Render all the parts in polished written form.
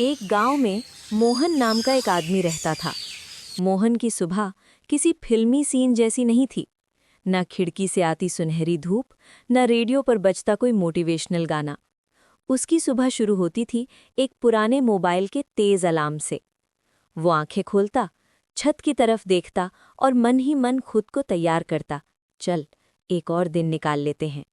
एक गांव में मोहन नाम का एक आदमी रहता था। मोहन की सुबह किसी फिल्मी सीन जैसी नहीं थी। न खिड़की से आती सुनहरी धूप, न रेडियो पर बजता कोई मोटिवेशनल गाना। उसकी सुबह शुरू होती थी एक पुराने मोबाइल के तेज अलार्म से। वो आंखें खोलता, छत की तरफ देखता और मन ही मन खुद को तैयार करता, चल एक और दिन निकाल लेते हैं।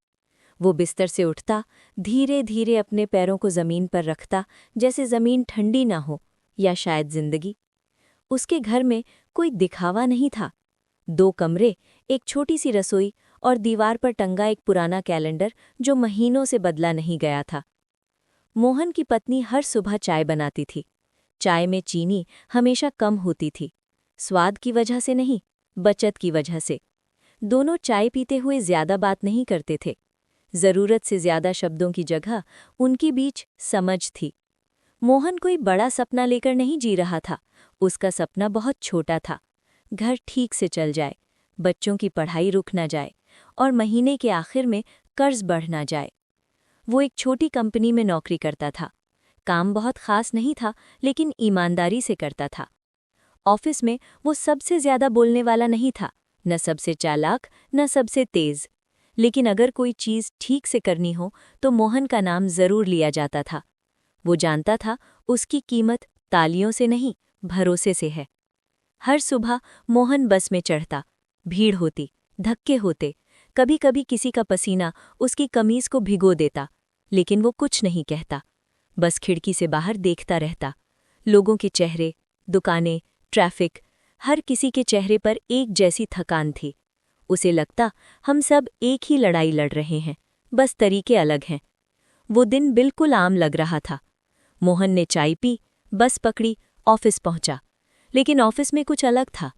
वो बिस्तर से उठता, धीरे धीरे अपने पैरों को जमीन पर रखता, जैसे जमीन ठंडी ना हो या शायद जिंदगी। उसके घर में कोई दिखावा नहीं था। 2 कमरे, एक छोटी सी रसोई और दीवार पर टंगा एक पुराना कैलेंडर जो महीनों से बदला नहीं गया था। मोहन की पत्नी हर सुबह चाय बनाती थी। चाय में चीनी हमेशा कम होती थी, स्वाद की वजह से नहीं, बचत की वजह से। दोनों चाय पीते हुए ज्यादा बात नहीं करते थे। जरूरत से ज्यादा शब्दों की जगह उनके बीच समझ थी। मोहन कोई बड़ा सपना लेकर नहीं जी रहा था। उसका सपना बहुत छोटा था। घर ठीक से चल जाए, बच्चों की पढ़ाई रुक ना जाए और महीने के आखिर में कर्ज बढ़ ना जाए। वो एक छोटी कंपनी में नौकरी करता था। काम बहुत खास नहीं था, लेकिन ईमानदारी से करता था। ऑफिस में वो सबसे ज्यादा बोलने वाला नहीं था, न सबसे चालाक, न सबसे तेज। लेकिन अगर कोई चीज ठीक से करनी हो तो मोहन का नाम जरूर लिया जाता था। वो जानता था उसकी कीमत तालियों से नहीं, भरोसे से है। हर सुबह मोहन बस में चढ़ता। भीड़ होती, धक्के होते, कभी कभी किसी का पसीना उसकी कमीज को भिगो देता, लेकिन वो कुछ नहीं कहता। बस खिड़की से बाहर देखता रहता। लोगों के चेहरे, दुकानें, ट्रैफिक, हर किसी के चेहरे पर एक जैसी थकान थी। उसे लगता हम सब एक ही लड़ाई लड़ रहे हैं, बस तरीके अलग हैं। वो दिन बिल्कुल आम लग रहा था। मोहन ने चाय पी, बस पकड़ी, ऑफिस पहुंचा। लेकिन ऑफिस में कुछ अलग था।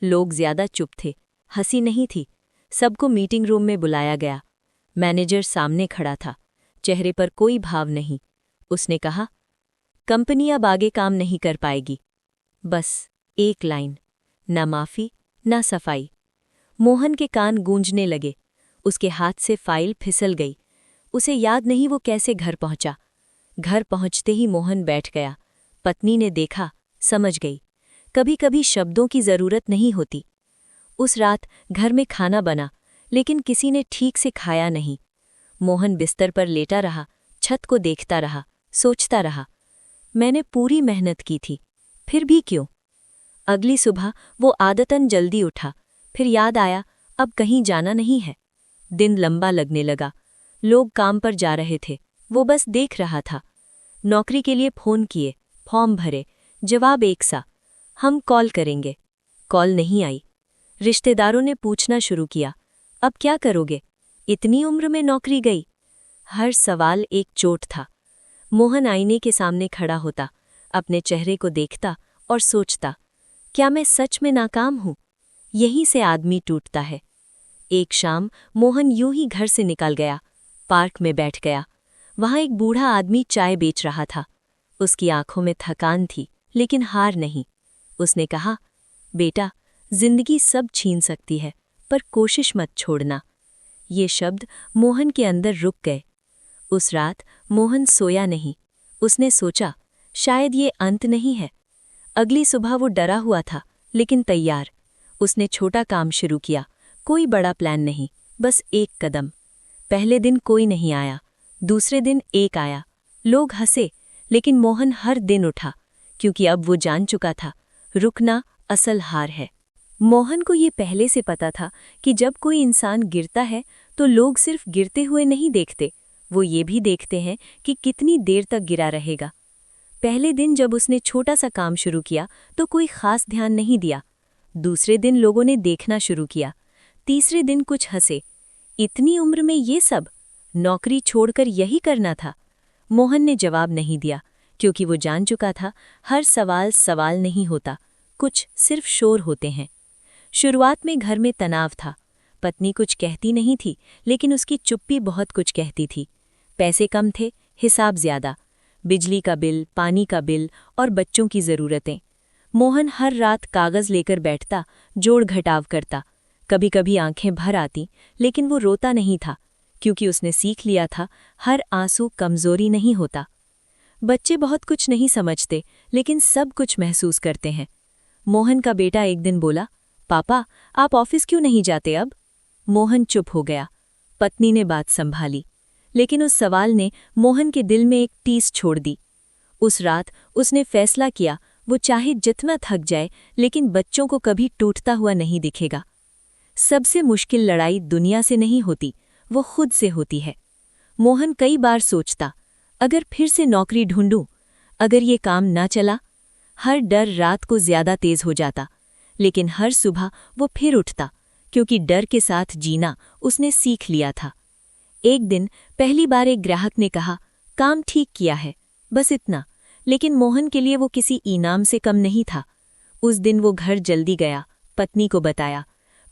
लोग ज्यादा चुप थे, हंसी नहीं थी। सबको मीटिंग रूम में बुलाया गया। मैनेजर सामने खड़ा था, चेहरे पर कोई भाव नहीं। उसने कहा, कंपनी अब आगे काम नहीं कर पाएगी। बस एक लाइन, न माफी न सफाई। मोहन के कान गूंजने लगे। उसके हाथ से फाइल फिसल गई। उसे याद नहीं वो कैसे घर पहुंचा। घर पहुंचते ही मोहन बैठ गया। पत्नी ने देखा, समझ गई। कभी कभी शब्दों की जरूरत नहीं होती। उस रात घर में खाना बना, लेकिन किसी ने ठीक से खाया नहीं। मोहन बिस्तर पर लेटा रहा, छत को देखता रहा, सोचता रहा, मैंने पूरी मेहनत की थी, फिर भी क्यों? अगली सुबह वो आदतन जल्दी उठा। फिर याद आया, अब कहीं जाना नहीं है। दिन लंबा लगने लगा। लोग काम पर जा रहे थे, वो बस देख रहा था। नौकरी के लिए फोन किए, फॉर्म भरे, जवाब एक सा, हम कॉल करेंगे। कॉल नहीं आई। रिश्तेदारों ने पूछना शुरू किया, अब क्या करोगे? इतनी उम्र में नौकरी गई। हर सवाल एक चोट था। मोहन आईने के सामने खड़ा होता, अपने चेहरे को देखता और सोचता, क्या मैं सच में नाकाम हूं? यहीं से आदमी टूटता है। एक शाम मोहन यूं ही घर से निकल गया। पार्क में बैठ गया। वहां एक बूढ़ा आदमी चाय बेच रहा था। उसकी आंखों में थकान थी, लेकिन हार नहीं। उसने कहा, बेटा, जिंदगी सब छीन सकती है, पर कोशिश मत छोड़ना। ये शब्द मोहन के अंदर रुक गए। उस रात मोहन सोया नहीं। उसने सोचा, शायद ये अंत नहीं है। अगली सुबह वो डरा हुआ था, लेकिन तैयार। उसने छोटा काम शुरू किया, कोई बड़ा प्लान नहीं, बस एक कदम। पहले दिन कोई नहीं आया, दूसरे दिन एक आया। लोग हंसे, लेकिन मोहन हर दिन उठा, क्योंकि अब वो जान चुका था, रुकना असल हार है। मोहन को ये पहले से पता था कि जब कोई इंसान गिरता है तो लोग सिर्फ गिरते हुए नहीं देखते, वो ये भी देखते हैं कि कितनी देर तक गिरा रहेगा। पहले दिन जब उसने छोटा सा काम शुरू किया तो कोई खास ध्यान नहीं दिया। दूसरे दिन लोगों ने देखना शुरू किया। तीसरे दिन कुछ हंसे, इतनी उम्र में ये सब? नौकरी छोड़कर यही करना था? मोहन ने जवाब नहीं दिया, क्योंकि वो जान चुका था, हर सवाल सवाल नहीं होता, कुछ सिर्फ शोर होते हैं। शुरुआत में घर में तनाव था। पत्नी कुछ कहती नहीं थी, लेकिन उसकी चुप्पी बहुत कुछ कहती थी। पैसे कम थे, हिसाब ज्यादा, बिजली का बिल, पानी का बिल और बच्चों की जरूरतें। मोहन हर रात कागज लेकर बैठता, जोड़ घटाव करता। कभी कभी आंखें भर आती, लेकिन वो रोता नहीं था, क्योंकि उसने सीख लिया था, हर आंसू कमजोरी नहीं होता। बच्चे बहुत कुछ नहीं समझते, लेकिन सब कुछ महसूस करते हैं। मोहन का बेटा एक दिन बोला, पापा, आप ऑफिस क्यों नहीं जाते अब? मोहन चुप हो गया। पत्नी ने बात संभाली, लेकिन उस सवाल ने मोहन के दिल में एक टीस छोड़ दी। उस रात उसने फैसला किया, वो चाहे जितना थक जाए, लेकिन बच्चों को कभी टूटता हुआ नहीं दिखेगा। सबसे मुश्किल लड़ाई दुनिया से नहीं होती, वो खुद से होती है। मोहन कई बार सोचता, अगर फिर से नौकरी ढूंढूं, अगर ये काम ना चला। हर डर रात को ज्यादा तेज हो जाता, लेकिन हर सुबह वो फिर उठता, क्योंकि डर के साथ जीना उसने सीख लिया था। एक दिन पहली बार एक ग्राहक ने कहा, काम ठीक किया है, बस इतना। लेकिन मोहन के लिए वो किसी इनाम से कम नहीं था। उस दिन वो घर जल्दी गया, पत्नी को बताया।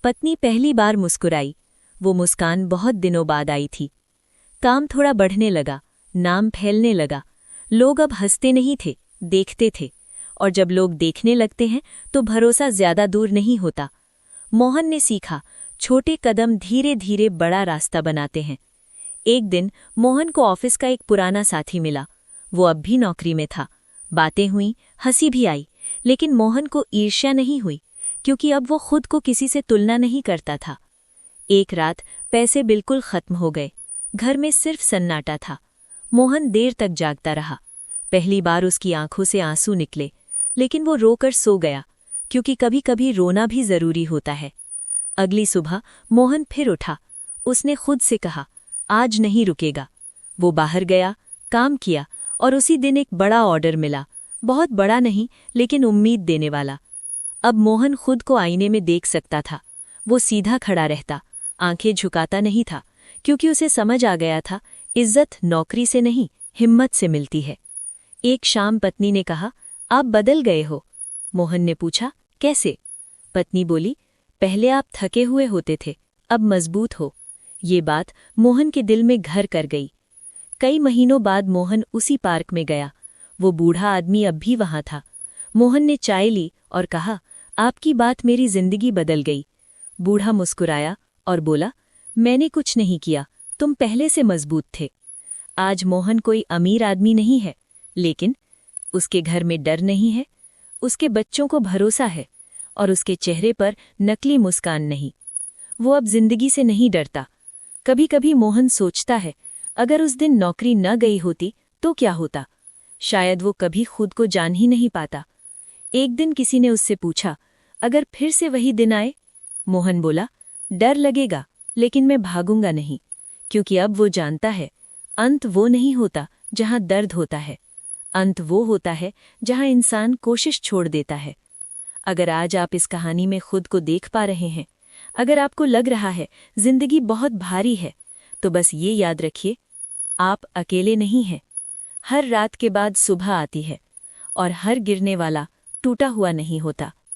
पत्नी पहली बार मुस्कुराई। वो मुस्कान बहुत दिनों बाद आई थी। काम थोड़ा बढ़ने लगा, नाम फैलने लगा। लोग अब हंसते नहीं थे, देखते थे। और जब लोग देखने लगते हैं तो भरोसा ज्यादा दूर नहीं होता। मोहन ने सीखा, छोटे कदम धीरे धीरे बड़ा रास्ता बनाते हैं। एक दिन मोहन को ऑफिस का एक पुराना साथी मिला। वो अब भी नौकरी में था। बातें हुई, हंसी भी आई, लेकिन मोहन को ईर्ष्या नहीं हुई, क्योंकि अब वो खुद को किसी से तुलना नहीं करता था। एक रात पैसे बिल्कुल खत्म हो गए। घर में सिर्फ सन्नाटा था। मोहन देर तक जागता रहा। पहली बार उसकी आंखों से आंसू निकले, लेकिन वो रोकर सो गया, क्योंकि कभी कभी रोना भी जरूरी होता है। अगली सुबह मोहन फिर उठा। उसने खुद से कहा, आज नहीं रुकेगा। वो बाहर गया, काम किया, और उसी दिन एक बड़ा ऑर्डर मिला। बहुत बड़ा नहीं, लेकिन उम्मीद देने वाला। अब मोहन खुद को आईने में देख सकता था। वो सीधा खड़ा रहता, आंखें झुकाता नहीं था, क्योंकि उसे समझ आ गया था, इज्जत नौकरी से नहीं, हिम्मत से मिलती है। एक शाम पत्नी ने कहा, आप बदल गए हो। मोहन ने पूछा, कैसे? पत्नी बोली, पहले आप थके हुए होते थे, अब मजबूत हो। ये बात मोहन के दिल में घर कर गई। कई महीनों बाद मोहन उसी पार्क में गया। वो बूढ़ा आदमी अब भी वहां था। मोहन ने चाय ली और कहा, आपकी बात मेरी जिंदगी बदल गई। बूढ़ा मुस्कुराया और बोला, मैंने कुछ नहीं किया, तुम पहले से मजबूत थे। आज मोहन कोई अमीर आदमी नहीं है, लेकिन उसके घर में डर नहीं है, उसके बच्चों को भरोसा है, और उसके चेहरे पर नकली मुस्कान नहीं। वो अब जिंदगी से नहीं डरता। कभी कभी मोहन सोचता है, अगर उस दिन नौकरी न गई होती तो क्या होता? शायद वो कभी खुद को जान ही नहीं पाता। एक दिन किसी ने उससे पूछा, अगर फिर से वही दिन आए? मोहन बोला, डर लगेगा, लेकिन मैं भागूंगा नहीं, क्योंकि अब वो जानता है, अंत वो नहीं होता जहां दर्द होता है। अंत वो होता है जहां इंसान कोशिश छोड़ देता है। अगर आज आप इस कहानी में खुद को देख पा रहे हैं, अगर आपको लग रहा है जिंदगी बहुत भारी है, तो बस ये याद रखिए, आप अकेले नहीं हैं। हर रात के बाद सुबह आती है, और हर गिरने वाला टूटा हुआ नहीं होता।